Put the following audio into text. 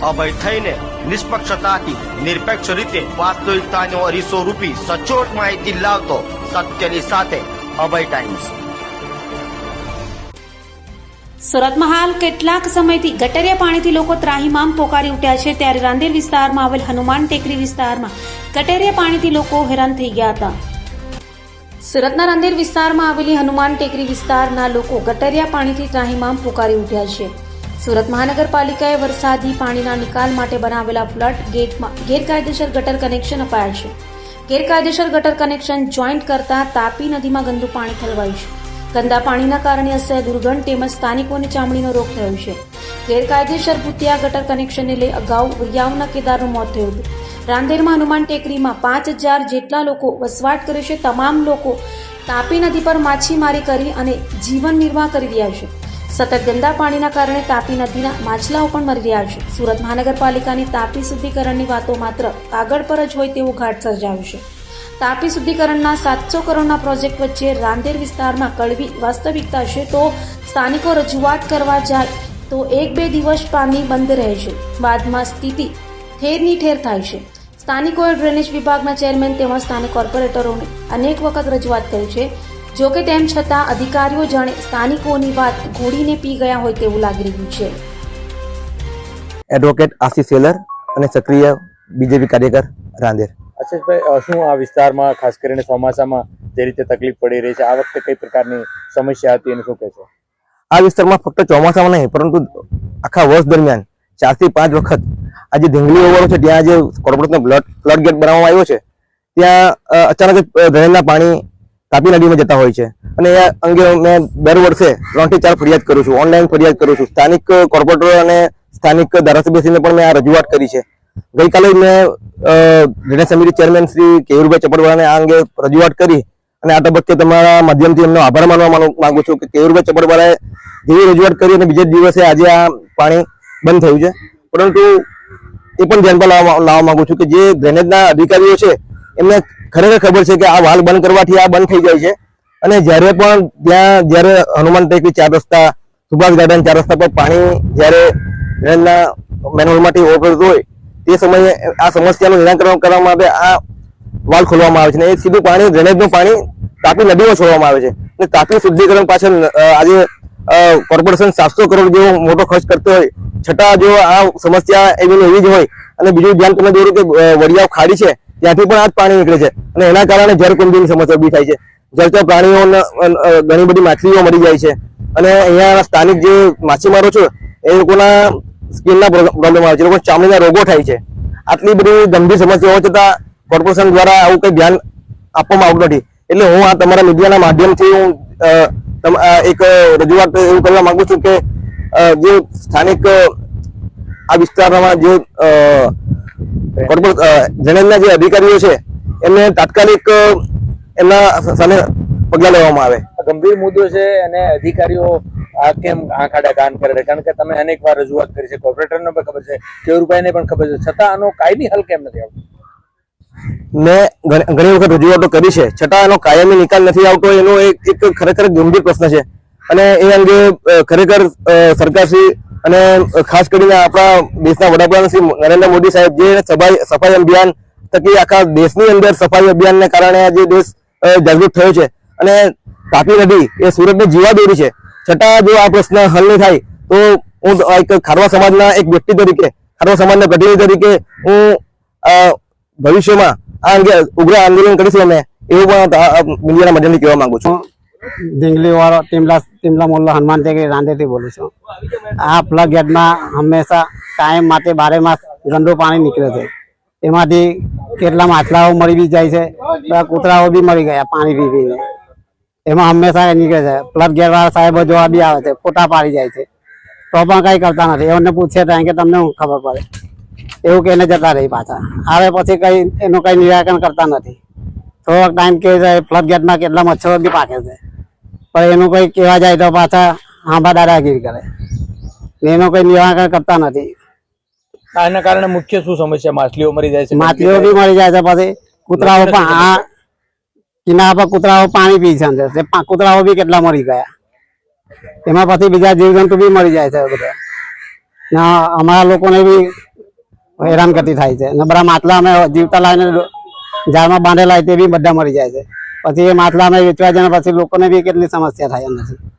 અભય થઈને નિષ્પક્ષતાથી નિરપેક્ષ રીતે વાસ્તવિકતાનો અરીસો રૂપી સચોટ માહિતી લાવતો સત્યની સાથે અભય ટાઈમ્સ। સુરતમાં હાલ કેટલાક સમયથી ગટરિયા પાણીથી લોકો ત્રાહિમામ પોકારી ઉઠ્યા છે, ત્યારે રાંદેર વિસ્તારમાં આવેલ હનુમાન ટેકરી વિસ્તારમાં ગટરિયા પાણીથી લોકો હેરાન થઈ ગયા હતા। સુરતના રાંદેર વિસ્તારમાં આવેલી હનુમાન ટેકરી વિસ્તારના લોકો ગટરિયા પાણીથી ત્રાહિમામ પોકારી ઉઠ્યા છે। સુરત મહાનગરપાલિકાએ વરસાદી પાણીના નિકાલ માટે બનાવેલા ફ્લડ ગેટમાં ગેરકાયદેસર ગટર કનેક્શન અપાયા છે। ગેરકાયદેસર ગટર કનેક્શન જોઈન્ટ કરતા તાપી નદીમાં ગંદુ પાણી ઠલવાયું છે। ગંદા પાણીના કારણે અસહ્ય દુર્ગંધ તેમજ સ્થાનિકોને ચામડીનો રોગ થયો છે। ગેરકાયદેસર ભૂતિયા ગટર કનેક્શનને લઈ અગાઉ વરિયાવના કેદારનું મોત થયું હતું। રાંદેરમાં હનુમાન ટેકરીમાં 5000 જેટલા લોકો વસવાટ કરે છે। તમામ લોકો તાપી નદી પર માછીમારી કરી અને જીવન નિર્વાહ કરી રહ્યા છે। સતત ગંદા પાણીના કારણે તાપી નદીના માછલાઓ પણ મરી રહ્યા છે। સુરત મહાનગરપાલિકાની તાપી શુદ્ધિકરણની વાતો માત્ર કાગળ પર જ હોય તેવું ઘાટ સર્જાયું છે। તાપી શુદ્ધિકરણના 700 કરોડના પ્રોજેક્ટ વચ્ચે રાંદેર વિસ્તારમાં કડવી વાસ્તવિકતા છે, તો સ્થાનિકો રજૂઆત કરવા જાય તો 1-2 દિવસ પાણી બંધ રહે છે, બાદમાં સ્થિતિ ઠેરની ઠેર થાય છે। સ્થાનિકોએ ડ્રેનેજ વિભાગના ચેરમેન તેમજ સ્થાનિક કોર્પોરેટરોને અનેક વખત રજૂઆત કરી છે, જો કે તેમ છતાં અધિકારીઓ જાણે સ્થાનિકોની વાત ઘોડીને પી ગયા હોય તેવું લાગી રહ્યું છે। એડવોકેટ આશિષ સેલર અને સક્રિય બીજેપી કાર્યકર રાંદેર। આશીષભાઈ, શું આ વિસ્તારમાં ખાસ કરીને ચોમાસામાં જે રીતે તકલીફ પડી રહી છે, આ વખતે કઈ પ્રકારની સમસ્યા હતી અને શું કહેશો? આ વિસ્તારમાં ફક્ત ચોમાસામાં નહીં પરંતુ આખા વર્ષ દરમિયાન 4 થી 5 વખત આ જે ઢીંગલી ઓવરો છે ત્યાં જે કોર્પોરેશનનો ફ્લડ ગેટ બનાવવામાં આવ્યો છે ત્યાં અચાનક ડ્રેનેજના પાણી તાપી નદીમાં જતા હોય છે અને એ અંગે મેં દર વર્ષે 3 થી 4 ફરિયાદ કરું છું, ઓનલાઈન ફરિયાદ કરું છું। સ્થાનિક કોર્પોરેટરો અને સ્થાનિક ધારાસભ્યશ્રીને પણ મેં આ રજૂઆત કરી છે। ગઈકાલે મેં ડ્રેનેજ સમિતિ ચેરમેન શ્રી કેયુરભાઈ ચપડવાળાને આ અંગે રજૂઆત કરી અને આ તબક્કે તમારા માધ્યમથી એમનો આભાર માનવા માંગુ છું કે કેયુરભાઈ ચપડવાળાએ જેવી રજૂઆત કરી અને બીજે દિવસે આજે આ પાણી બંધ થયું છે। પરંતુ એ પણ ધ્યાનમાં લાવવા માંગુ છું કે જે ડ્રેનેજના અધિકારીઓ છે એમને ખરેખર ખબર છે કે આ વાલ બંધ કરવાથી આ બંધ થઈ જાય છે અને જ્યારે પણ જ્યારે હનુમાન ટેકરી 4 રસ્તા, સુભાષ ગાર્ડન 4 રસ્તા પર પાણી જ્યારે ડ્રેનેજના મેનહોલમાંથી ઓવરફ્લો હોય તે સમયે આ સમસ્યાનું નિરાકરણ કરવા માટે આ વાલ ખોલવામાં આવે છે અને એ સીધું પાણી ડ્રેનેજનું પાણી તાપી નદીમાં છોડવામાં આવે છે અને તાપી શુદ્ધિકરણ પાછળ આજે કોર્પોરેશન 700 કરોડ જેવો મોટો ખર્ચ કરતો હોય છતાં જો આ સમસ્યા એવી જ હોય અને બીજું ધ્યાન તમે દોરો કે વડિયાવ ખાડી છે ત્યાંથી પણ આ જ પાણી નીકળે છે અને એના કારણે જળકુંભીની સમસ્યા ઊભી થાય છે। જળચર પ્રાણીઓ ઘણી બધી માછલીઓ મરી જાય છે અને અહીંયા સ્થાનિક જે માછીમારો છે એ લોકોના સ્કિનના પ્રોબ્લેમ આવે છે, લોકો ચામડીના રોગો થાય છે। આટલી બધી ગંભીર સમસ્યાઓ છતાં કોર્પોરેશન દ્વારા આવું કંઈ ધ્યાન આપવામાં આવતું નથી। એટલે હું આ તમારા મીડિયાના માધ્યમથી હું એક રજૂઆત એવું કરવા માંગુ છું કે જે સ્થાનિક આ વિસ્તારમાં જે ડ્રેનેજના જે અધિકારીઓ છે એમને તાત્કાલિક એમના સામે પગલાં લેવામાં આવે। ગંભીર મુદ્દો છે અને અધિકારીઓ આ કેમ આંખ આડા કાન કરે છે? કારણ કે તમે અનેક વાર રજૂઆત કરી છે, કોર્પોરેટરને પણ ખબર છે, કેયુરભાઈને પણ ખબર છે, છતાં આનો કાયમી હલ કેમ નથી આવતો? મેં ઘણી વખત રજૂઆતો કરી છે છતાં એનો કાયમી નિકાલ નથી આવતો, એનો એક ખરેખર ગંભીર પ્રશ્ન છે અને એ અંગે ખરેખર સરકારશ્રી અને ખાસ કરીને આપણા દેશના વડાપ્રધાન શ્રી નરેન્દ્ર મોદી સાહેબ જે સફાઈ અભિયાન થકી આખા દેશની અંદર સફાઈ અભિયાનને કારણે આજે દેશ જાગૃત થયો છે અને તાપી નદી એ સુરતની જીવાદોરી છે, છતાં જો આ પ્રશ્ન હલ નહીં થાય તો હું એક ખારવા સમાજના એક વ્યક્તિ તરીકે, ખારવા સમાજના પ્રતિનિધિ તરીકે હું ભવિષ્યમાં આ અંગે ઉગ્ર આંદોલન કરીશું અમે એવું પણ મીડિયાના માધ્યમથી કહેવા માંગુ છું। ઢીંગલી વાળો ટીમલા મોલ્લો હનુમાન ટેકરી રાંદેરથી બોલું છું। આ પ્લગ ગેટમાં હંમેશા કાયમ માટે 12 માસ ગંદુ પાણી નીકળે છે, એમાંથી કેટલા માછલાઓ મરી બી જાય છે, કૂતરાઓ બી મરી ગયા પાણી પીને, એમાં હંમેશા નીકળે છે। પ્લગ ગેટ વાળા સાહેબો જોવા બી આવે છે, ફોટા પાડી જાય છે તો પણ કઈ કરતા નથી। એમને પૂછે ત્યાં કે તમને શું ખબર પડે એવું કહીને જતા રહી પાછા આવે, પછી કઈ એનું કઈ નિરાકરણ કરતા નથી। થોડોક ટાઈમ કે ફ્લડ ગેટમાં કેટલા મચ્છરો બી પાકે છે પણ એનું કઈ કહેવા જાય તો પાછા આંબા દાદાગીરી કરે, એનું કઈ નિરાકરણ કરતા નથી। આના કારણે મુખ્ય શું સમસ્યા? માછલીઓ મરી જાય છે, માછલીઓ બી મરી જાય છે, પછી કૂતરાઓ પણ આ કિનારા પર કૂતરાઓ પાણી પી છે, કૂતરાઓ બી કેટલા મરી ગયા, એમાં પછી બીજા જીવજંતુ બી મરી જાય છે બધા। અમારા લોકોને બી હેરાનગતિ થાય છે. નબળા માટલા અમે જીવતા લાવીને ઝાડમાં બાંધેલા હોય તે બી બધા મરી જાય છે. પછી એ માટલા અમે વેચવા જાય પછી લોકોને બી કેટલી સમસ્યા થાય અંદરથી.